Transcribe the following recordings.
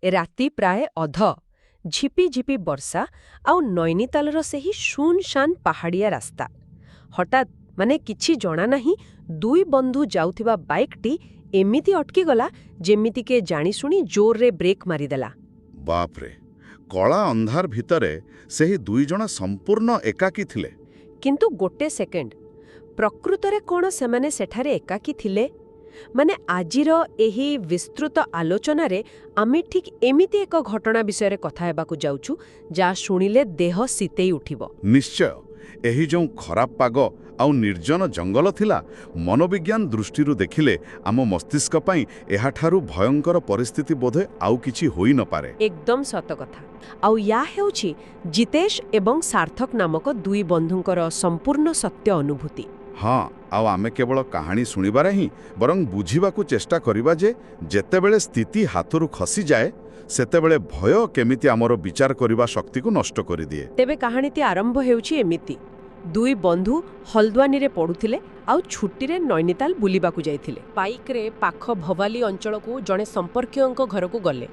ରାତି ପ୍ରାୟ ଅଧ। ଝିପି ଝିପି ବର୍ଷା ଆଉ ନୈନିତାଲର ସେହି ଶୂନଶାନ ପାହାଡ଼ିଆ ରାସ୍ତା। ହଠାତ୍ କିଛି ଜଣା ନାହିଁ ଦୁଇ ବନ୍ଧୁ ଯାଉଥିବା ବାଇକ୍ଟି ଏମିତି ଅଟକିଗଲା ଯେମିତି କିଏ ଜାଣିଶୁଣି ଜୋରରେ ବ୍ରେକ୍ ମାରିଦେଲା। ବାପ୍ରେ, କଳା ଅନ୍ଧାର ଭିତରେ ସେହି ଦୁଇଜଣ ସମ୍ପୂର୍ଣ୍ଣ ଏକାକୀ ଥିଲେ। କିନ୍ତୁ ଗୋଟେ ସେକେଣ୍ଡ, ପ୍ରକୃତରେ କ'ଣ ସେମାନେ ସେଠାରେ ଏକାକୀ ଥିଲେ? ଆଜିର ଏହି ବିସ୍ତୃତ ଆଲୋଚନାରେ ଆମେ ଠିକ୍ ଏମିତି ଏକ ଘଟଣା ବିଷୟରେ କଥା ହେବାକୁ ଯାଉଛୁ ଯାହା ଶୁଣିଲେ ଦେହ ଶୀତେଇ ଉଠିବ। ନିଶ୍ଚୟ। ଏହି ଯେଉଁ ଖରାପ ପାଗ ଆଉ ନିର୍ଜନ ଜଙ୍ଗଲ ଥିଲା, ମନୋବିଜ୍ଞାନ ଦୃଷ୍ଟିରୁ ଦେଖିଲେ ଆମ ମସ୍ତିଷ୍କ ପାଇଁ ଏହାଠାରୁ ଭୟଙ୍କର ପରିସ୍ଥିତି ବୋଧେ ଆଉ କିଛି ହୋଇନପାରେ। ଏକଦମ ସତ କଥା। ଆଉ ୟା ହେଉଛି ଜିତେଶ ଏବଂ ସାର୍ଥକ ନାମକ ଦୁଇ ବନ୍ଧୁଙ୍କର ସମ୍ପୂର୍ଣ୍ଣ ସତ୍ୟ ଅନୁଭୂତି। ହଁ, ଆଉ ଆମେ କେବଳ କାହାଣୀ ଶୁଣିବାରେ ହିଁ ବରଂ ବୁଝିବାକୁ ଚେଷ୍ଟା କରିବା ଯେ ଯେତେବେଳେ ସ୍ଥିତି ହାତରୁ ଖସିଯାଏ ସେତେବେଳେ ଭୟ କେମିତି ଆମର ବିଚାର କରିବା ଶକ୍ତିକୁ ନଷ୍ଟ କରିଦିଏ। ତେବେ କାହାଣୀଟି ଆରମ୍ଭ ହେଉଛି ଏମିତି। ଦୁଇ ବନ୍ଧୁ ହଲ୍ଦ୍ୱାନିରେ ପଢ଼ୁଥିଲେ ଆଉ ଛୁଟିରେ ନୈନିତାଲ ବୁଲିବାକୁ ଯାଇଥିଲେ। ବାଇକ୍ରେ ପାଖ ଭବାଲି ଅଞ୍ଚଳକୁ ଜଣେ ସମ୍ପର୍କୀୟଙ୍କ ଘରକୁ ଗଲେ।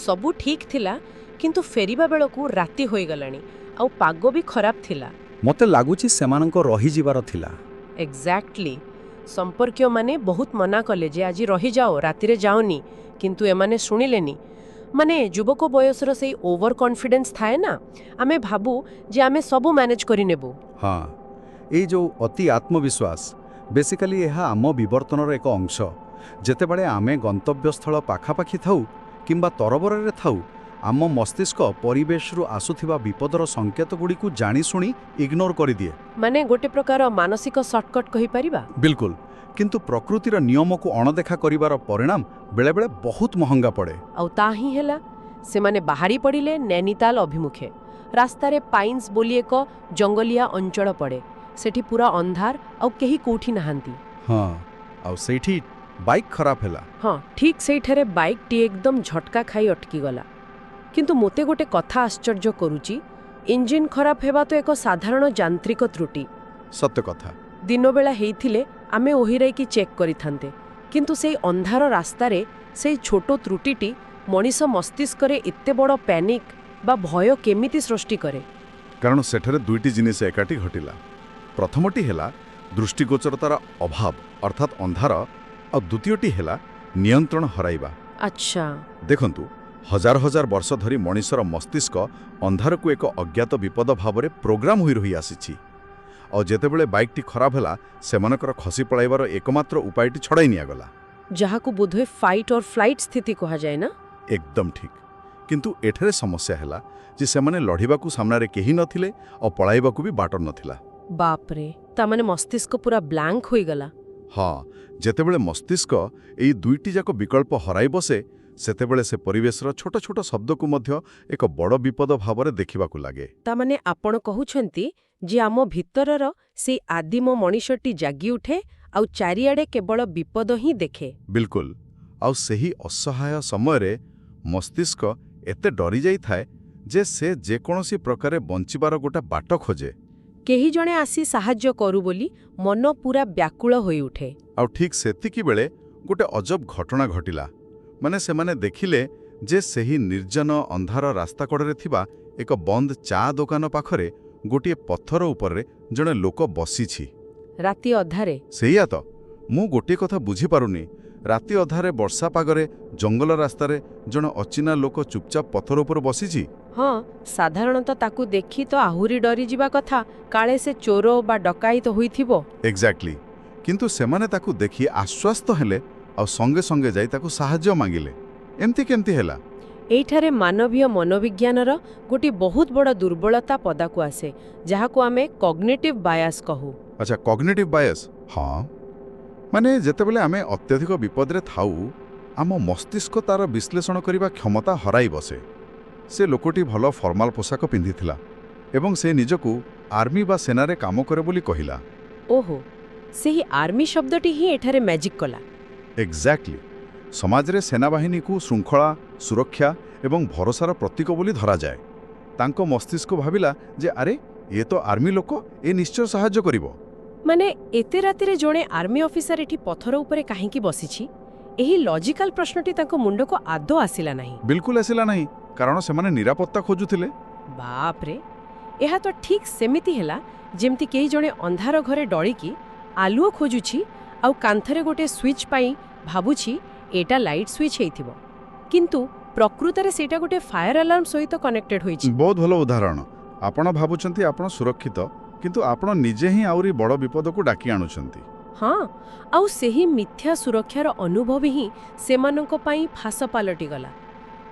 ସବୁ ଠିକ୍ ଥିଲା, କିନ୍ତୁ ଫେରିବା ବେଳକୁ ରାତି ହୋଇଗଲାଣି ଆଉ ପାଗ ବି ଖରାପ ଥିଲା। ମୋତେ ଲାଗୁଛି ସେମାନଙ୍କ ରହିଯିବାର ଥିଲା। ଏକ୍ଜାକ୍ଟଲି। ସମ୍ପର୍କୀୟମାନେ ବହୁତ ମନା କଲେ ଯେ ଆଜି ରହିଯାଅ, ରାତିରେ ଯାଅନି, କିନ୍ତୁ ଏମାନେ ଶୁଣିଲେନି। ଯୁବକ ବୟସର ସେଇ ଓଭର କନଫିଡେନ୍ସ ଥାଏ ନା, ଆମେ ଭାବୁ ଯେ ଆମେ ସବୁ ମ୍ୟାନେଜ କରିନେବୁ। ହଁ, ଏଇ ଯେଉଁ ଅତି ଆତ୍ମବିଶ୍ୱାସ, ବେସିକାଲି ଏହା ଆମ ବିବର୍ତ୍ତନର ଏକ ଅଂଶ। ଯେତେବେଳେ ଆମେ ଗନ୍ତବ୍ୟସ୍ଥଳ ପାଖାପାଖି ଥାଉ କିମ୍ବା ତରବରରେ ଥାଉ, ଆମ ମସ୍ତିଷ୍କ ପରିବେଶରୁ ଆସୁଥିବା ବିପଦର ସଂକେତଗୁଡ଼ିକୁ ଜାଣିଶୁଣି ଇଗ୍ନୋର କରିଦିଏ। ଗୋଟେ ପ୍ରକାର ମାନସିକ ସର୍ଟକଟ୍ କହିପାରିବା। ବିଲକୁଲ। କିନ୍ତୁ ପ୍ରକୃତିର ନିୟମକୁ ଅଣଦେଖା କରିବାର ପରିଣାମ ବେଳେବେଳେ ବହୁତ ମହଙ୍ଗା ପଡ଼େ। ଆଉ ତା ହିଁ ହେଲା। ସେମାନେ ବାହାରି ପଡ଼ିଲେ ନୈନିତାଲ ଅଭିମୁଖେ। ରାସ୍ତାରେ ପାଇନ୍ସ ବୋଲି ଏକ ଜଙ୍ଗଲିଆ ଅଞ୍ଚଳ ପଡ଼େ। ସେଠି ପୁରା ଅନ୍ଧାର ଆଉ କେହି କୋଉଠି ନାହାନ୍ତି। ହଁ, ଆଉ ସେଇଠି ବାଇକ୍ ଖରାପ ହେଲା। ହଁ, ଠିକ୍ ସେଇଠାରେ ବାଇକ୍ଟି ଏକଦମ ଝଟକା ଖାଇ ଅଟକିଗଲା। କିନ୍ତୁ ମୋତେ ଗୋଟେ କଥା ଆଶ୍ଚର୍ଯ୍ୟ କରୁଛି, ଇଞ୍ଜିନ୍ ଖରାପ ହେବା ତ ଏକ ସାଧାରଣ ଯାନ୍ତ୍ରିକ ତ୍ରୁଟି। ସତ୍ୟ କଥା। ଦିନବେଳା ହେଇଥିଲେ ଆମେ ଓହିରାଇକି ଚେକ୍ କରିଥାନ୍ତେ, କିନ୍ତୁ ସେଇ ଅନ୍ଧାର ରାସ୍ତାରେ ସେଇ ଛୋଟ ତ୍ରୁଟିଟି ମଣିଷ ମସ୍ତିଷ୍କରେ ଏତେ ବଡ଼ ପ୍ୟାନିକ୍ ବା ଭୟ କେମିତି ସୃଷ୍ଟି କରେ? କାରଣ ସେଠାରେ ଦୁଇଟି ଜିନିଷ ଏକାଠି ଘଟିଲା। ପ୍ରଥମଟି ହେଲା ଦୃଷ୍ଟିଗୋଚରତାର ଅଭାବ ଅର୍ଥାତ୍ ଅନ୍ଧାର, ଆଉ ଦ୍ୱିତୀୟଟି ହେଲା ନିୟନ୍ତ୍ରଣ ହରାଇବା। ଆଚ୍ଛା। ଦେଖନ୍ତୁ, ହଜାର ହଜାର ବର୍ଷ ଧରି ମଣିଷର ମସ୍ତିଷ୍କ ଅନ୍ଧାରକୁ ଏକ ଅଜ୍ଞାତ ବିପଦ ଭାବରେ ପ୍ରୋଗ୍ରାମ ହୋଇ ରହି ଆସିଛି। ଆଉ ଯେତେବେଳେ ବାଇକ୍ଟି ଖରାପ ହେଲା, ସେମାନଙ୍କର ଖସି ପଳାଇବାର ଏକମାତ୍ର ଉପାୟଟି ଛଡ଼ାଇ ନିଆଗଲା, ଯାହାକୁ ବୋଧହୁଏ ଫାଇଟ୍ ଅର୍ ଫ୍ଲାଇଟ୍ ସ୍ଥିତି କୁହାଯାଏ ନା? ଏକଦମ ଠିକ୍। କିନ୍ତୁ ଏଠାରେ ସମସ୍ୟା ହେଲା ଯେ ସେମାନେ ଲଢ଼ିବାକୁ ସାମ୍ନାରେ କେହି ନଥିଲେ ଆଉ ପଳାଇବାକୁ ବି ବାଟ ନଥିଲା। ବାପରେ, ତାମାନେ ମସ୍ତିଷ୍କ ପୁରା ବ୍ଲାଙ୍କ ହୋଇଗଲା। ହଁ, ଯେତେବେଳେ ମସ୍ତିଷ୍କ ଏଇ ଦୁଇଟି ଯାକ ବିକଳ୍ପ ହରାଇ ବସେ, ସେତେବେଳେ ସେ ପରିବେଶର ଛୋଟ ଛୋଟ ଶବ୍ଦକୁ ମଧ୍ୟ ଏକ ବଡ଼ ବିପଦ ଭାବରେ ଦେଖିବାକୁ ଲାଗେ। ତାମାନେ ଆପଣ କହୁଛନ୍ତି ଯେ ଆମ ଭିତରର ସେଇ ଆଦିମ ମଣିଷଟି ଜାଗି ଉଠେ ଆଉ ଚାରିଆଡ଼େ କେବଳ ବିପଦ ହିଁ ଦେଖେ। ବିଲକୁଲ। ଆଉ ସେହି ଅସହାୟ ସମୟରେ ମସ୍ତିଷ୍କ ଏତେ ଡରିଯାଇଥାଏ ଯେ ସେ ଯେକୌଣସି ପ୍ରକାରେ ବଞ୍ଚିବାର ଗୋଟେ ବାଟ ଖୋଜେ। କେହି ଜଣେ ଆସି ସାହାଯ୍ୟ କରୁ ବୋଲି ମନ ପୁରା ବ୍ୟାକୁଳ ହୋଇଉଠେ। ଆଉ ଠିକ୍ ସେତିକିବେଳେ ଗୋଟେ ଅଜବ ଘଟଣା ଘଟିଲା। ସେମାନେ ଦେଖିଲେ ଯେ ସେହି ନିର୍ଜନ ଅନ୍ଧାର ରାସ୍ତା କଡ଼ରେ ଥିବା ଏକ ବନ୍ଦ ଚା' ଦୋକାନ ପାଖରେ ଗୋଟିଏ ପଥର ଉପରେ ଜଣେ ଲୋକ ବସିଛି। ରାତି ଅଧାରେ? ସେଇଆ ତ। ମୁଁ ଗୋଟିଏ କଥା ବୁଝିପାରୁନି, ରାତି ଅଧାରେ ବର୍ଷା ପାଗରେ ଜଙ୍ଗଲ ରାସ୍ତାରେ ଜଣେ ଅଚିହ୍ନା ଲୋକ ଚୁପଚାପ ପଥର ଉପରେ ବସିଛି। ହଁ, ସାଧାରଣତଃ ତାକୁ ଦେଖି ତ ଆହୁରି ଡରିଯିବା କଥା, କାଳେ ସେ ଚୋର ବା ଡକାୟତ ହୋଇଥିବ। ଏକ୍ଜାକ୍ଟଲି। କିନ୍ତୁ ସେମାନେ ତାକୁ ଦେଖି ଆଶ୍ୱସ୍ତ ହେଲେ ଆଉ ସଙ୍ଗେ ସଙ୍ଗେ ଯାଇ ତାକୁ ସାହାଯ୍ୟ ମାଗିଲେ। ଏମିତି କେମିତି ହେଲା? ଏଇଠାରେ ମାନବୀୟ ମନୋବିଜ୍ଞାନର ଗୋଟିଏ ବହୁତ ବଡ଼ ଦୁର୍ବଳତା ପଦାକୁ ଆସେ, ଯାହାକୁ ଆମେ କଗ୍ନିଟିଭ୍ ବାୟାସ୍ କହୁ। ଆଚ୍ଛା, କଗ୍ନିଟିଭ୍ ବାୟାସ୍। ହଁ, ଯେତେବେଳେ ଆମେ ଅତ୍ୟଧିକ ବିପଦରେ ଥାଉ, ଆମ ମସ୍ତିଷ୍କ ତାର ବିଶ୍ଳେଷଣ କରିବା କ୍ଷମତା ହରାଇ ବସେ। ସେ ଲୋକଟି ଭଲ ଫର୍ମାଲ ପୋଷାକ ପିନ୍ଧିଥିଲା ଏବଂ ସେ ନିଜକୁ ଆର୍ମି ବା ସେନାରେ କାମ କରେ ବୋଲି କହିଲା। ଓହୋ, ସେହି ଆର୍ମି ଶବ୍ଦଟି ହିଁ ଏଠାରେ ମ୍ୟାଜିକ୍ କଲା। ଏକ୍ଜାକ୍ଟଲି। ସମାଜରେ ସେନାବାହିନୀକୁ ଶୃଙ୍ଖଳା, ସୁରକ୍ଷା ଏବଂ ଭରସାର ପ୍ରତୀକ ବୋଲି ଧରାଯାଏ। ତାଙ୍କ ମସ୍ତିଷ୍କ ଭାବିଲା ଯେ ଆରେ, ଏ ତ ଆର୍ମି ଲୋକ, ଏ ନିଶ୍ଚୟ ସାହାଯ୍ୟ କରିବ। ଏତେ ରାତିରେ ଜଣେ ଆର୍ମି ଅଫିସର ଏଠି ପଥର ଉପରେ କାହିଁକି ବସିଛି? ଏହି ଲଜିକାଲ ପ୍ରଶ୍ନଟି ତାଙ୍କ ମୁଣ୍ଡକୁ ଆଦୌ ଆସିଲା ନାହିଁ। ବିଲକୁଲ ଆସିଲା ନାହିଁ, କାରଣ ସେମାନେ ନିରାପତ୍ତା ଖୋଜୁଥିଲେ। ବାପରେ, ଏହା ତ ଠିକ୍ ସେମିତି ହେଲା ଯେମିତି କେହି ଜଣେ ଅନ୍ଧାର ଘରେ ଡଳିକି ଆଲୁଅ ଖୋଜୁଛି ଆଉ କାନ୍ଥରେ ଗୋଟେ ସୁଇଚ୍ ପାଇଁ ଭାବୁଛି ଏଇଟା ଲାଇଟ୍ ସୁଇଚ୍ ହେଇଥିବ, କିନ୍ତୁ ପ୍ରକୃତରେ ସେଇଟା ଗୋଟେ ଫାୟାର ଆଲାର୍ମ ସହିତ କନେକ୍ଟେଡ୍ ହୋଇଛି। ବହୁତ ଭଲ ଉଦାହରଣ। ଆପଣ ଭାବୁଛନ୍ତି ଆପଣ ସୁରକ୍ଷିତ, କିନ୍ତୁ ଆପଣ ନିଜେ ହିଁ ଆହୁରି ବଡ଼ ବିପଦକୁ ଡାକି ଆଣୁଛନ୍ତି। ହଁ, ଆଉ ସେହି ମିଥ୍ୟା ସୁରକ୍ଷାର ଅନୁଭବ ହିଁ ସେମାନଙ୍କ ପାଇଁ ଫାଶ ପାଲଟିଗଲା।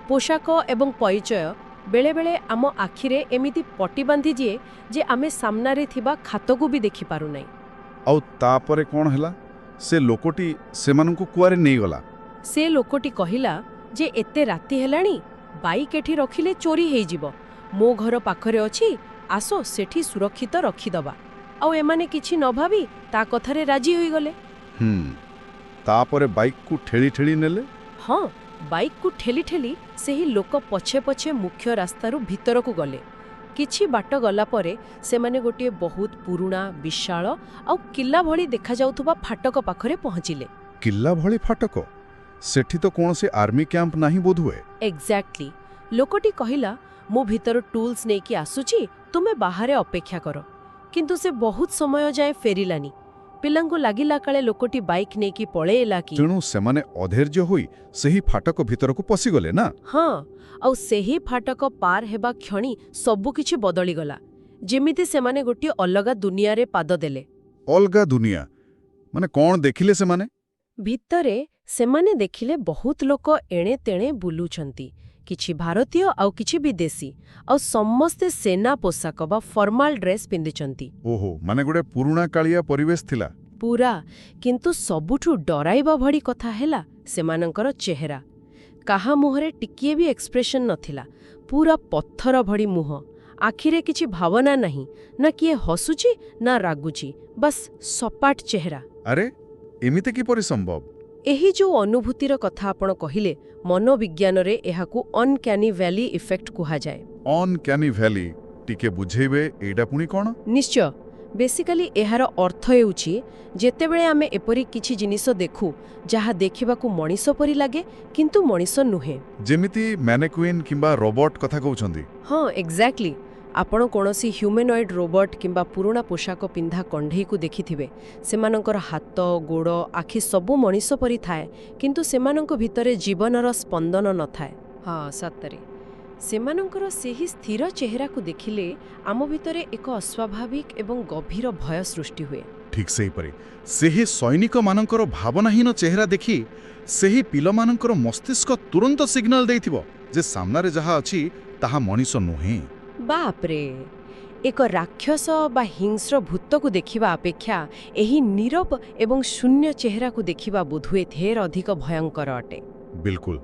ପୋଷାକ ଏବଂ ପରିଚୟ ବେଳେବେଳେ ଆମ ଆଖିରେ ଏମିତି ପଟି ବାନ୍ଧି ଦିଏ ଯେ ଆମେ ସାମ୍ନାରେ ଥିବା ଖାତକୁ ବି ଦେଖିପାରୁନାହିଁ। ଆଉ ତାପରେ କ'ଣ ହେଲା? ସେ ଲୋକଟି ସେମାନଙ୍କୁ କୁଆଡ଼େ ନେଇଗଲା। ସେ ଲୋକଟି କହିଲା ଯେ ଏତେ ରାତି ହେଲାଣି, ବାଇକ୍ ଏଠି ରଖିଲେ ଚୋରି ହେଇଯିବ, ମୋ ଘର ପାଖରେ ଅଛି, ଆସ ସେଠି ସୁରକ୍ଷିତ ରଖିଦବା। ଆଉ ଏମାନେ କିଛି ନ ଭାବି ତା କଥାରେ ରାଜି ହୋଇଗଲେ। ତାପରେ ବାଇକ୍କୁ ଠେଲି ଠେଲି ନେଲେ। ହଁ, ବାଇକ୍କୁ ଠେଲି ଠେଲି ସେହି ଲୋକ ପଛେ ପଛେ ମୁଖ୍ୟ ରାସ୍ତାରୁ ଭିତରକୁ ଗଲେ। କିଛି ବାଟ ଗଲା ପରେ ସେମାନେ ଗୋଟିଏ ବହୁତ ପୁରୁଣା, ବିଶାଳ ଆଉ କିଲ୍ଲା ଭଳି ଦେଖାଯାଉଥିବା ଫାଟକ ପାଖରେ ପହଞ୍ଚିଲେ। କିଲ୍ଲା ଭଳି ଫାଟକ? ସେଠି ତ କୌଣସି ଆର୍ମି କ୍ୟାମ୍ପ ନାହିଁ ବୋଧହୁଏ। ଏକ୍ଜାକ୍ଟଲି। ଲୋକଟି କହିଲା, ମୁଁ ଭିତରୁ ଟୁଲ୍ସ ନେଇକି ଆସୁଛି, ତୁମେ ବାହାରେ ଅପେକ୍ଷା କର। କିନ୍ତୁ ସେ ବହୁତ ସମୟ ଯାଏ ଫେରିଲାନି। ପିଲାଙ୍କୁ ଲାଗିଲା କାଳେ ଲୋକଟି ବାଇକ୍ ନେଇକି ପଳେଇଲା କି। ତେଣୁ ସେମାନେ ଅଧୈର୍ଯ୍ୟ ହୋଇ ସେହି ଫାଟକ ଭିତରକୁ ପଶିଗଲେ ନା? ହଁ, ଆଉ ସେହି ଫାଟକ ପାର ହେବା କ୍ଷଣି ସବୁକିଛି ବଦଳିଗଲା। ଯେମିତି ସେମାନେ ଗୋଟିଏ ଅଲଗା ଦୁନିଆରେ ପାଦ ଦେଲେ। ଅଲଗା ଦୁନିଆ? ମାନେ କ'ଣ ଦେଖିଲେ ସେମାନେ? ଭିତରେ ସେମାନେ ଦେଖିଲେ ବହୁତ ଲୋକ ଏଣେ ତେଣେ ବୁଲୁଛନ୍ତି, କିଛି ଭାରତୀୟ ଆଉ କିଛି ବିଦେଶୀ, ଆଉ ସମସ୍ତେ ସେନା ପୋଷାକ ବା ଫର୍ମାଲ ଡ୍ରେସ୍ ପିନ୍ଧିଛନ୍ତି। ଓହୋ, ମାନେ ଗୋଟେ ପୁରୁଣା କାଳିଆ ପରିବେଶ ଥିଲା ପୁରା। କିନ୍ତୁ ସବୁଠୁ ଡରାଇବା ଭଳି କଥା ହେଲା ସେମାନଙ୍କର ଚେହେରା। କାହା ମୁହଁରେ ଟିକିଏ ବି ଏକ୍ସପ୍ରେସନ୍ ନଥିଲା। ପୁରା ପଥର ଭଳି ମୁହଁ, ଆଖିରେ କିଛି ଭାବନା ନାହିଁ, ନା କିଏ ହସୁଛି ନା ରାଗୁଛି, ବାସ୍ ସପାଟ ଚେହେରା। ଆରେ, ଏମିତି କିପରି ସମ୍ଭବ? ଏହି ଯେଉଁ ଅନୁଭୂତିର କଥା ଆପଣ କହିଲେ, ମନୋବିଜ୍ଞାନରେ ଏହାକୁ ଅନକ୍ୟାନି ଭ୍ୟାଲି ଇଫେକ୍ଟ କୁହାଯାଏ। ଅନକ୍ୟାନି ଭ୍ୟାଲି? ଟିକେ ବୁଝେଇବେ, ଏଇଟା ପୁଣି କ'ଣ? ନିଶ୍ଚୟ। ବେସିକାଲି ଏହାର ଅର୍ଥ ହେଉଛି ଯେତେବେଳେ ଆମେ ଏପରି କିଛି ଜିନିଷ ଦେଖୁ ଯାହା ଦେଖିବାକୁ ମଣିଷ ପରି ଲାଗେ କିନ୍ତୁ ମଣିଷ ନୁହେଁ। ଯେମିତି ମ୍ୟାନେକୁଇନ୍ କିମ୍ବା ରୋବଟ୍ କଥା କହୁଛନ୍ତି? ହଁ, ଏକ୍ଜାକ୍ଟଲି। ଆପଣ କୌଣସି ହ୍ୟୁମାନଏଡ୍ ରୋବଟ୍ କିମ୍ବା ପୁରୁଣା ପୋଷାକ ପିନ୍ଧା କଣ୍ଢେଇକୁ ଦେଖିଥିବେ। ସେମାନଙ୍କର ହାତ, ଗୋଡ଼, ଆଖି ସବୁ ମଣିଷ ପରି ଥାଏ, କିନ୍ତୁ ସେମାନଙ୍କ ଭିତରେ ଜୀବନର ସ୍ପନ୍ଦନ ନଥାଏ। ହଁ, ସତରେ। ସେମାନଙ୍କର ସେହି ସ୍ଥିର ଚେହେରାକୁ ଦେଖିଲେ ଆମ ଭିତରେ ଏକ ଅସ୍ୱାଭାବିକ ଏବଂ ଗଭୀର ଭୟ ସୃଷ୍ଟି ହୁଏ। ଠିକ୍ ସେହିପରି ସେହି ସୈନିକମାନଙ୍କର ଭାବନାହୀନ ଚେହେରା ଦେଖି ସେହି ପିଲାମାନଙ୍କର ମସ୍ତିଷ୍କ ତୁରନ୍ତ ସିଗ୍ନାଲ ଦେଇଥିବ ଯେ ସାମ୍ନାରେ ଯାହା ଅଛି ତାହା ମଣିଷ ନୁହେଁ। ବାପରେ, ଏକ ରାକ୍ଷସ ବା ହିଂସ୍ର ଭୂତକୁ ଦେଖିବା ଅପେକ୍ଷା ଏହି ନୀରବ ଏବଂ ଶୂନ୍ୟ ଚେହେରାକୁ ଦେଖିବା ବୋଧହୁଏ ଢେର ଅଧିକ ଭୟଙ୍କର ଅଟେ। ବିଲକୁଲ।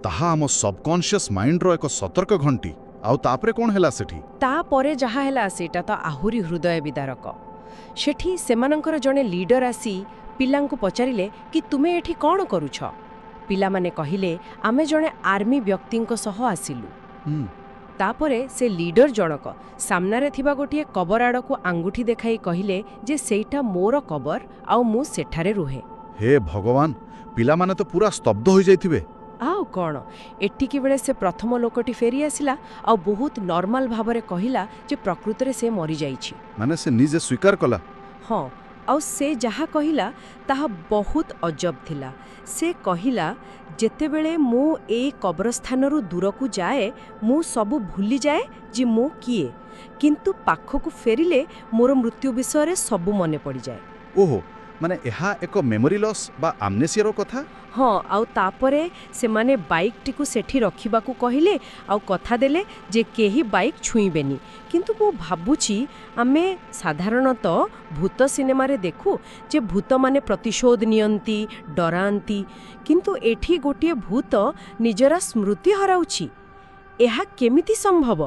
ତାହା ଆମ ସବକନସିୟସ୍ ମାଇଣ୍ଡର ଏକ ସତର୍କ ଘଣ୍ଟି। ଆଉ ତାପରେ କ'ଣ ହେଲା ସେଠି? ତାପରେ ଯାହା ହେଲା ସେଇଟା ତ ଆହୁରି ହୃଦୟ ବିଦାରକ। ସେଠି ସେମାନଙ୍କର ଜଣେ ଲିଡର ଆସି ପିଲାଙ୍କୁ ପଚାରିଲେ କି ତୁମେ ଏଠି କ'ଣ କରୁଛ? ପିଲାମାନେ କହିଲେ, ଆମେ ଜଣେ ଆର୍ମି ବ୍ୟକ୍ତିଙ୍କ ସହ ଆସିଲୁ। ତାପରେ ସେ ଲିଡର ଜଣକ ସାମ୍ନାରେ ଥିବା ଗୋଟିଏ କବର ଆଡ଼କୁ ଆଙ୍ଗୁଠି ଦେଖାଇ କହିଲେ ଯେ ସେଇଟା ମୋର କବର ଆଉ ମୁଁ ସେଠାରେ ରୁହେ। ହେ ଭଗବାନ, ପିଲାମାନେ ତ ପୁରା ସ୍ତବ୍ଧ ହୋଇଯାଇଥିବେ। ଆଉ କ'ଣ, ଏଠିକି ବେଳେ ସେ ପ୍ରଥମ ଲୋକଟି ଫେରି ଆସିଲା ଆଉ ବହୁତ ନର୍ମାଲ ଭାବରେ କହିଲା ଯେ ପ୍ରକୃତରେ ସେ ମରିଯାଇଛି। ମାନେ ସେ ନିଜେ ସ୍ୱୀକାର କଲା? ହଁ, ଆଉ ସେ ଯାହା କହିଲା ତାହା ବହୁତ ଅଜବ ଥିଲା। ସେ କହିଲା, ଯେତେବେଳେ ମୁଁ ଏଇ କବରସ୍ଥାନରୁ ଦୂରକୁ ଯାଏ ମୁଁ ସବୁ ଭୁଲିଯାଏ ଯେ ମୁଁ କିଏ, କିନ୍ତୁ ପାଖକୁ ଫେରିଲେ ମୋର ମୃତ୍ୟୁ ବିଷୟରେ ସବୁ ମନେ ପଡ଼ିଯାଏ। ଓହୋ, ମାନେ ଏହା ଏକ ମେମୋରି ଲସ୍ ବା ଆମନେସିଆର କଥା? ହଁ, ଆଉ ତାପରେ ସେମାନେ ବାଇକ୍ଟିକୁ ସେଠି ରଖିବାକୁ କହିଲେ ଆଉ କଥା ଦେଲେ ଯେ କେହି ବାଇକ୍ ଛୁଇଁବେନି। କିନ୍ତୁ ମୁଁ ଭାବୁଛି ଆମେ ସାଧାରଣତଃ ଭୂତ ସିନେମାରେ ଦେଖୁ ଯେ ଭୂତମାନେ ପ୍ରତିଶୋଧ ନିଅନ୍ତି, ଡରାନ୍ତି, କିନ୍ତୁ ଏଠି ଗୋଟିଏ ଭୂତ ନିଜର ସ୍ମୃତି ହରାଉଛି। ଏହା କେମିତି ସମ୍ଭବ?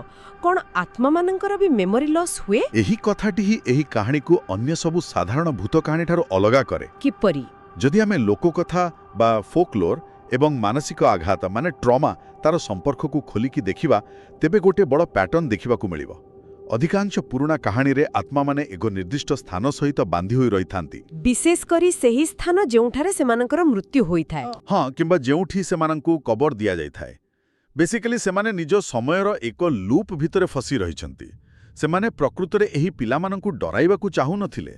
କ'ଣ ଆତ୍ମାମାନଙ୍କର ବି ମେମୋରି ଲସ୍ ହୁଏ? ଏହି କଥାଟି ହିଁ ଏହି କାହାଣୀକୁ ଅନ୍ୟ ସବୁ ସାଧାରଣ ଭୂତ କାହାଣୀଠାରୁ ଅଲଗା କରେ। କିପରି? ଯଦି ଆମେ ଲୋକକଥା ବା ଫୋକ୍ଲୋର୍ ଏବଂ ମାନସିକ ଆଘାତ ମାନେ ଟ୍ରମା ତାର ସମ୍ପର୍କକୁ ଖୋଲିକି ଦେଖିବା, ତେବେ ଗୋଟିଏ ବଡ଼ ପ୍ୟାଟର୍ନ ଦେଖିବାକୁ ମିଳିବ। ଅଧିକାଂଶ ପୁରୁଣା କାହାଣୀରେ ଆତ୍ମାମାନେ ଏକ ନିର୍ଦ୍ଦିଷ୍ଟ ସ୍ଥାନ ସହିତ ବାନ୍ଧି ହୋଇ ରହିଥାନ୍ତି। ବିଶେଷ କରି ସେହି ସ୍ଥାନ ଯେଉଁଠାରେ ସେମାନଙ୍କର ମୃତ୍ୟୁ ହୋଇଥାଏ। ହଁ, କିମ୍ବା ଯେଉଁଠି ସେମାନଙ୍କୁ କବର ଦିଆଯାଇଥାଏ। ବେସିକାଲି ସେମାନେ ନିଜ ସମୟର ଏକ ଲୁପ୍ ଭିତରେ ଫସି ରହିଛନ୍ତି। ସେମାନେ ପ୍ରକୃତରେ ଏହି ପିଲାମାନଙ୍କୁ ଡରାଇବାକୁ ଚାହୁଁନଥିଲେ।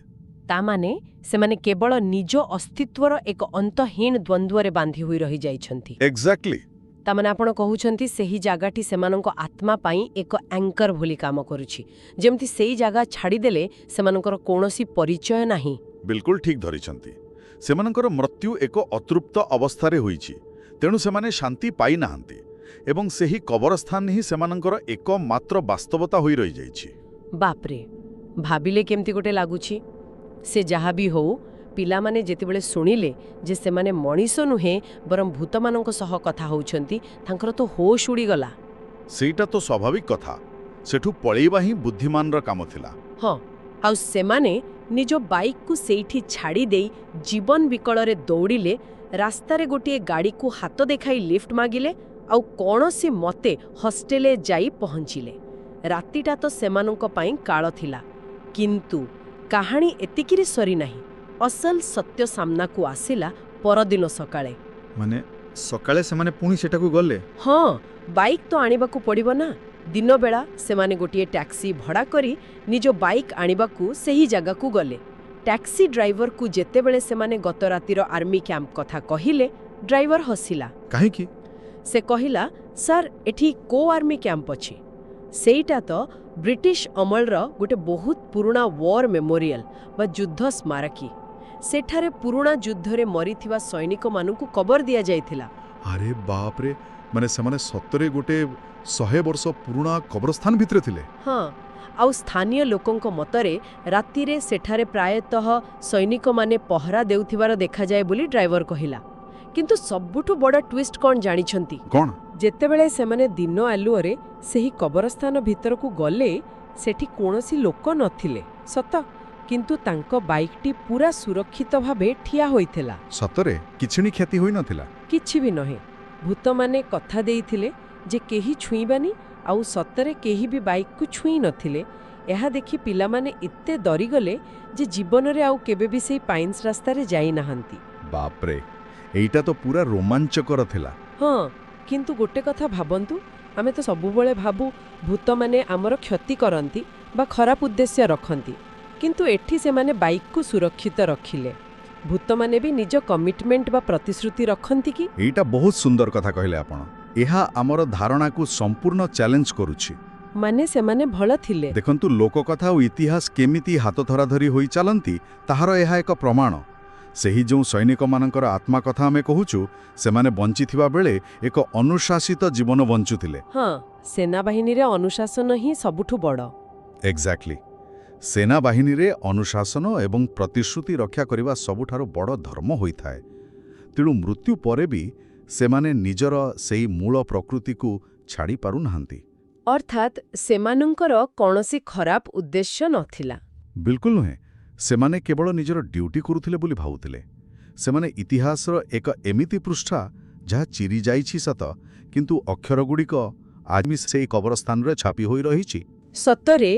ତାମାନେ ସେମାନେ କେବଳ ନିଜ ଅସ୍ତିତ୍ୱର ଏକ ଅନ୍ତହୀନ ଦ୍ୱନ୍ଦ୍ୱରେ ବାନ୍ଧି ହୋଇ ରହିଯାଇଛନ୍ତି। ଏକ୍ଜାକ୍ଟଲି। ତାମାନେ ଆପଣ କହୁଛନ୍ତି ସେହି ଜାଗାଟି ସେମାନଙ୍କ ଆତ୍ମା ପାଇଁ ଏକ ଆଙ୍କର ଭଳି କାମ କରୁଛି, ଯେମିତି ସେହି ଜାଗା ଛାଡ଼ିଦେଲେ ସେମାନଙ୍କର କୌଣସି ପରିଚୟ ନାହିଁ। ବିଲକୁଲ ଠିକ୍ ଧରିଛନ୍ତି। ସେମାନଙ୍କର ମୃତ୍ୟୁ ଏକ ଅତୃପ୍ତ ଅବସ୍ଥାରେ ହୋଇଛି, ତେଣୁ ସେମାନେ ଶାନ୍ତି ପାଇନାହାନ୍ତି ଏବଂ ସେହି କବରସ୍ଥାନ ହିଁ ସେମାନଙ୍କର ଏକମାତ୍ର ବାସ୍ତବତା ହୋଇ ରହିଯାଇଛି। ବାପରେ, ଭାବିଲେ କେମିତି ଗୋଟେ ଲାଗୁଛି। ସେ ଯାହା ବି ହଉ, ପିଲାମାନେ ଯେତେବେଳେ ଶୁଣିଲେ ଯେ ସେମାନେ ମଣିଷ ନୁହେଁ ବରଂ ଭୂତମାନଙ୍କ ସହ କଥା ହେଉଛନ୍ତି, ତାଙ୍କର ତ ହୋଶ ଉଡ଼ିଗଲା। ସେଇଟା ତ ସ୍ୱାଭାବିକ କଥା। ସେଠୁ ପଳେଇବା ହିଁ ବୁଦ୍ଧିମାନର କାମ ଥିଲା। ହଁ, ଆଉ ସେମାନେ ନିଜ ବାଇକ୍କୁ ସେଇଠି ଛାଡ଼ି ଦେଇ ଜୀବନ ବିକଳରେ ଦୌଡ଼ିଲେ, ରାସ୍ତାରେ ଗୋଟିଏ ଗାଡ଼ିକୁ ହାତ ଦେଖାଇ ଲିଫ୍ଟ ମାଗିଲେ, ଆଉ କୌଣସି ମତେ ହଷ୍ଟେଲରେ ଯାଇ ପହଞ୍ଚିଲେ। ରାତିଟା ତ ସେମାନଙ୍କ ପାଇଁ କାଳ ଥିଲା। କିନ୍ତୁ କାହାଣୀ ଏତିକିରେ ସରିନାହିଁ। ଅସଲ ସତ୍ୟ ସାମ୍ନାକୁ ଆସିଲା ପରଦିନ ସକାଳେ। ମାନେ ସକାଳେ ସେମାନେ ପୁଣି ସେଠାକୁ ଗଲେ? ହଁ, ବାଇକ୍ ତ ଆଣିବାକୁ ପଡ଼ିବ ନା। ଦିନବେଳା ସେମାନେ ଗୋଟିଏ ଟ୍ୟାକ୍ସି ଭଡ଼ା କରି ନିଜ ବାଇକ୍ ଆଣିବାକୁ ସେହି ଜାଗାକୁ ଗଲେ। ଟ୍ୟାକ୍ସି ଡ୍ରାଇଭରକୁ ଯେତେବେଳେ ସେମାନେ ଗତ ରାତିର ଆର୍ମି କ୍ୟାମ୍ପ କଥା କହିଲେ, ଡ୍ରାଇଭର ହସିଲା। କାହିଁକି? ସେ କହିଲା, ସାର୍, ଏଠି କୋଉ ଆର୍ମି କ୍ୟାମ୍ପ ଅଛି? ସେଇଟା ତ ବ୍ରିଟିଶ ଅମଳର ଗୋଟେ ବହୁତ ପୁରୁଣା ୱାର ମେମୋରିଆଲ ବା ଯୁଦ୍ଧ ସ୍ମାରକୀ। ସେଠାରେ ପୁରୁଣା ଯୁଦ୍ଧରେ ମରିଥିବା ସୈନିକମାନଙ୍କୁ କବର ଦିଆଯାଇଥିଲା। ଆରେ ବାପରେ, ମାନେ ସେମାନେ ସତରେ ଗୋଟେ 100 ବର୍ଷ ପୁରୁଣା କବରସ୍ଥାନ ଭିତରେ ଥିଲେ? ହଁ, ଆଉ ସ୍ଥାନୀୟ ଲୋକଙ୍କ ମତରେ ରାତିରେ ସେଠାରେ ପ୍ରାୟତଃ ସୈନିକମାନେ ପହରା ଦେଉଥିବାର ଦେଖାଯାଏ ବୋଲି ଡ୍ରାଇଭର କହିଲା। କିନ୍ତୁ ସବୁଠୁ ବଡ଼ ଟ୍ୱିଷ୍ଟ କ'ଣ ଜାଣିଛନ୍ତି? କ'ଣ? ଯେତେବେଳେ ସେମାନେ ଦିନ ଆଲୁଅରେ ସେହି କବରସ୍ଥାନ ଭିତରକୁ ଗଲେ, ସେଠି କୌଣସି ଲୋକ ନଥିଲେ ସତ, କିନ୍ତୁ ତାଙ୍କ ବାଇକ୍ଟି ପୁରା ସୁରକ୍ଷିତ ଭାବେ ଠିଆ ହୋଇଥିଲା। ସତରେ କିଛି କ୍ଷତି ହୋଇନଥିଲା? କିଛି ବି ନୁହେଁ। ଭୂତମାନେ କଥା ଦେଇଥିଲେ ଯେ କେହି ଛୁଇଁବାନି, ଆଉ ସତରେ କେହି ବି ବାଇକ୍କୁ ଛୁଇଁ ନଥିଲେ। ଏହା ଦେଖି ପିଲାମାନେ ଏତେ ଡରିଗଲେ ଯେ ଜୀବନରେ ଆଉ କେବେ ବି ସେହି ପାଇନ୍ସ ରାସ୍ତାରେ ଯାଇନାହାନ୍ତି। ବାପରେ, ଏଇଟା ତ ପୁରା ରୋମାଞ୍ଚକର ଥିଲା। ହଁ, କିନ୍ତୁ ଗୋଟେ କଥା ଭାବନ୍ତୁ, ଆମେ ତ ସବୁବେଳେ ଭାବୁ ଭୂତମାନେ ଆମର କ୍ଷତି କରନ୍ତି ବା ଖରାପ ଉଦ୍ଦେଶ୍ୟ ରଖନ୍ତି, କିନ୍ତୁ ଏଠି ସେମାନେ ବାଇକ୍କୁ ସୁରକ୍ଷିତ ରଖିଲେ। ଭୂତମାନେ ବି ନିଜ କମିଟମେଣ୍ଟ ବା ପ୍ରତିଶ୍ରୁତି ରଖନ୍ତି କି? ଏଇଟା ବହୁତ ସୁନ୍ଦର କଥା କହିଲେ ଆପଣ। ଏହା ଆମର ଧାରଣାକୁ ସମ୍ପୂର୍ଣ୍ଣ ଚ୍ୟାଲେଞ୍ଜ କରୁଛି। ମାନେ ସେମାନେ ଭଲ ଥିଲେ। ଦେଖନ୍ତୁ, ଲୋକକଥା ଓ ଇତିହାସ କେମିତି ହାତ ଧରାଧରି ହୋଇ ଚାଲନ୍ତି ତାହାର ଏହା ଏକ ପ୍ରମାଣ। ସେହି ଯେଉଁ ସୈନିକମାନଙ୍କର ଆତ୍ମା କଥା ଆମେ କହୁଛୁ, ସେମାନେ ବଞ୍ଚିଥିବା ବେଳେ ଏକ ଅନୁଶାସିତ ଜୀବନ ବଞ୍ଚୁଥିଲେ। ହଁ, ସେନାବାହିନୀରେ ଅନୁଶାସନ ହିଁ ସବୁଠୁ ବଡ଼। ଏକ୍ଜାକ୍ଟଲି। ସେନାବାହିନୀରେ ଅନୁଶାସନ ଏବଂ ପ୍ରତିଶ୍ରୁତି ରକ୍ଷା କରିବା ସବୁଠାରୁ ବଡ଼ ଧର୍ମ ହୋଇଥାଏ। ତେଣୁ ମୃତ୍ୟୁ ପରେ ବି ସେମାନେ ନିଜର ସେହି ମୂଳ ପ୍ରକୃତିକୁ ଛାଡ଼ି ପାରୁନାହାନ୍ତି। ଅର୍ଥାତ୍ ସେମାନଙ୍କର କୌଣସି ଖରାପ ଉଦ୍ଦେଶ୍ୟ ନଥିଲା। ବିଲକୁଲ ନୁହେଁ। ସେମାନେ କେବଳ ନିଜର ଡ୍ୟୁଟି କରୁଥିଲେ ବୋଲି ଭାବୁଥିଲେ। ସେମାନେ ଇତିହାସର ଏକ ଏମିତି ପୃଷ୍ଠା ଯାହା ଚିରି ଯାଇଛି ସତ, କିନ୍ତୁ ଅକ୍ଷରଗୁଡ଼ିକ ଆଜି ବି ସେହି କବରସ୍ଥାନରେ ଛାପି ହୋଇ ରହିଛି। ସତରେ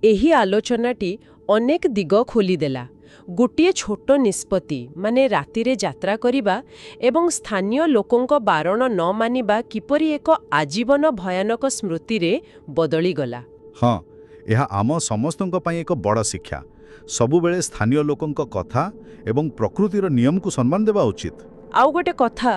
ଏହି ଆଲୋଚନାଟି ଅନେକ ଦିଗ ଖୋଲିଦେଲା। ଗୋଟିଏ ଛୋଟ ନିଷ୍ପତ୍ତି, ମାନେ ରାତିରେ ଯାତ୍ରା କରିବା ଏବଂ ସ୍ଥାନୀୟ ଲୋକଙ୍କ ବାରଣ ନ ମାନିବା କିପରି ଏକ ଆଜୀବନ ଭୟାନକ ସ୍ମୃତିରେ ବଦଳିଗଲା। ହଁ, ଏହା ଆମ ସମସ୍ତଙ୍କ ପାଇଁ ଏକ ବଡ଼ ଶିକ୍ଷା। ସବୁବେଳେ ସ୍ଥାନୀୟ ଲୋକଙ୍କ କଥା ଏବଂ ପ୍ରକୃତିର ନିୟମକୁ ସମ୍ମାନ ଦେବା ଉଚିତ। ଆଉ ଗୋଟେ କଥା,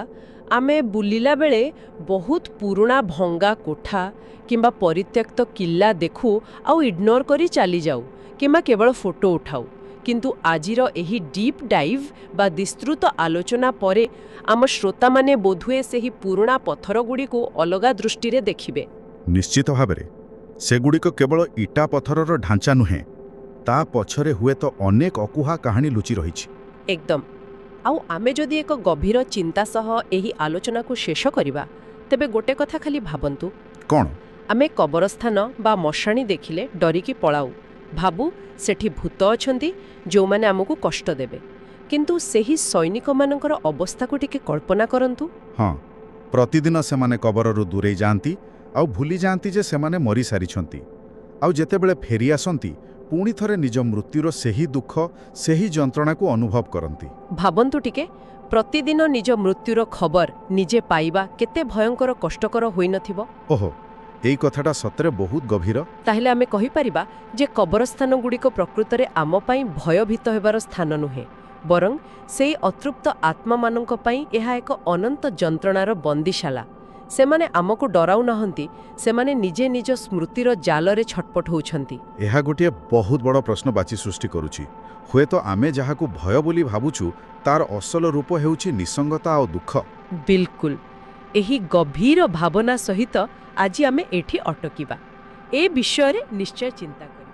ଆମେ ବୁଲିଲା ବେଳେ ବହୁତ ପୁରୁଣା ଭଙ୍ଗା କୋଠା କିମ୍ବା ପରିତ୍ୟକ୍ତ କିଲ୍ଲା ଦେଖୁ ଆଉ ଇଗ୍ନୋର କରି ଚାଲିଯାଉ କିମ୍ବା କେବଳ ଫଟୋ ଉଠାଉ। କିନ୍ତୁ ଆଜିର ଏହି ଡିପ୍ ଡାଇଭ୍ ବା ବିସ୍ତୃତ ଆଲୋଚନା ପରେ ଆମ ଶ୍ରୋତାମାନେ ବୋଧହୁଏ ସେହି ପୁରୁଣା ପଥରଗୁଡ଼ିକୁ ଅଲଗା ଦୃଷ୍ଟିରେ ଦେଖିବେ। ନିଶ୍ଚିତ ଭାବରେ। ସେଗୁଡ଼ିକ କେବଳ ଇଟା ପଥରର ଢାଞ୍ଚା ନୁହେଁ, ତା ପଛରେ ହୁଏତ ଅନେକ ଅକୁହା କାହାଣୀ ଲୁଚି ରହିଛି। ଏକଦମ। ଆଉ ଆମେ ଯଦି ଏକ ଗଭୀର ଚିନ୍ତା ସହ ଏହି ଆଲୋଚନାକୁ ଶେଷ କରିବା, ତେବେ ଗୋଟେ କଥା ଖାଲି ଭାବନ୍ତୁ। କ'ଣ? ଆମେ କବରସ୍ଥାନ ବା ମଶାଣି ଦେଖିଲେ ଡରିକି ପଳାଉ, ଭାବୁ ସେଠି ଭୂତ ଅଛନ୍ତି ଯେଉଁମାନେ ଆମକୁ କଷ୍ଟ ଦେବେ। କିନ୍ତୁ ସେହି ସୈନିକମାନଙ୍କର ଅବସ୍ଥାକୁ ଟିକେ କଳ୍ପନା କରନ୍ତୁ। ହଁ, ପ୍ରତିଦିନ ସେମାନେ କବରରୁ ଦୂରେଇ ଯାଆନ୍ତି ଆଉ ଭୁଲି ଯାଆନ୍ତି ଯେ ସେମାନେ ମରିସାରିଛନ୍ତି। ଆଉ ଯେତେବେଳେ ଫେରି ଆସନ୍ତି ପୁଣି ଥରେ ନିଜ ମୃତ୍ୟୁର ସେହି ଦୁଃଖ ସେହି ଯନ୍ତ୍ରଣାକୁ ଅନୁଭବ କରନ୍ତି। ଭାବନ୍ତୁ ଟିକେ, ପ୍ରତିଦିନ ନିଜ ମୃତ୍ୟୁର ଖବର ନିଜେ ପାଇବା କେତେ ଭୟଙ୍କର କଷ୍ଟକର ହୋଇନଥିବ? ଓହୋ, ଏଇ କଥାଟା ସତରେ ବହୁତ ଗଭୀର। ତାହେଲେ ଆମେ କହିପାରିବା ଯେ କବରସ୍ଥାନଗୁଡ଼ିକ ପ୍ରକୃତରେ ଆମ ପାଇଁ ଭୟଭୀତ ହେବାର ସ୍ଥାନ ନୁହେଁ, ବରଂ ସେହି ଅତୃପ୍ତ ଆତ୍ମାମାନଙ୍କ ପାଇଁ ଏହା ଏକ ଅନନ୍ତ ଯନ୍ତ୍ରଣାର ବନ୍ଦୀଶାଳା। ସେମାନେ ଆମକୁ ଡରାଉନାହାନ୍ତି, ସେମାନେ ନିଜେ ନିଜ ସ୍ମୃତିର ଜାଲରେ ଛଟପଟ ହେଉଛନ୍ତି। ଏହା ଗୋଟିଏ ବହୁତ ବଡ଼ ପ୍ରଶ୍ନବାଚୀ ସୃଷ୍ଟି କରୁଛି। ହୁଏତ ଆମେ ଯାହାକୁ ଭୟ ବୋଲି ଭାବୁଛୁ ତାର ଅସଲ ରୂପ ହେଉଛି ନିସଙ୍ଗତା ଆଉ ଦୁଃଖ। ବିଲକୁଲ। ଏହି ଗଭୀର ଭାବନା ସହିତ ଆଜି ଆମେ ଏଠି ଅଟକିବା। ଏ ବିଷୟରେ ନିଶ୍ଚୟ ଚିନ୍ତା କରିବା।